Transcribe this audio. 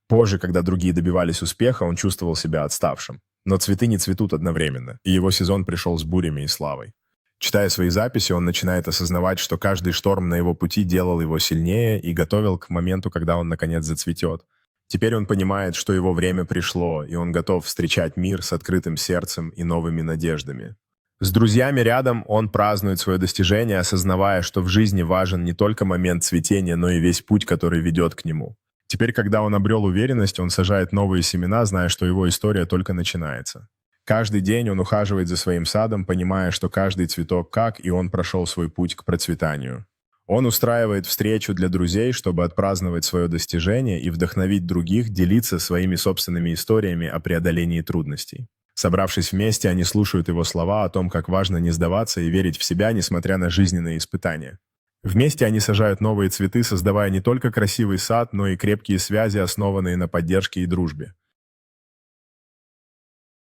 Позже, когда другие добивались успеха, он чувствовал себя отставшим. Но цветы не цветут одновременно, и его сезон пришел с бурями и славой. Читая свои записи, он начинает осознавать, что каждый шторм на его пути делал его сильнее и готовил к моменту, когда он наконец зацветет. Теперь он понимает, что его время пришло, и он готов встречать мир с открытым сердцем и новыми надеждами. С друзьями рядом он празднует свое достижение, осознавая, что в жизни важен не только момент цветения, но и весь путь, который ведет к нему. Теперь, когда он обрел уверенность, он сажает новые семена, зная, что его история только начинается. Каждый день он ухаживает за своим садом, понимая, что каждый цветок как, и он прошел свой путь к процветанию. Он устраивает встречу для друзей, чтобы отпраздновать свое достижение и вдохновить других делиться своими собственными историями о преодолении трудностей. Собравшись вместе, они слушают его слова о том, как важно не сдаваться и верить в себя, несмотря на жизненные испытания. Вместе они сажают новые цветы, создавая не только красивый сад, но и крепкие связи, основанные на поддержке и дружбе.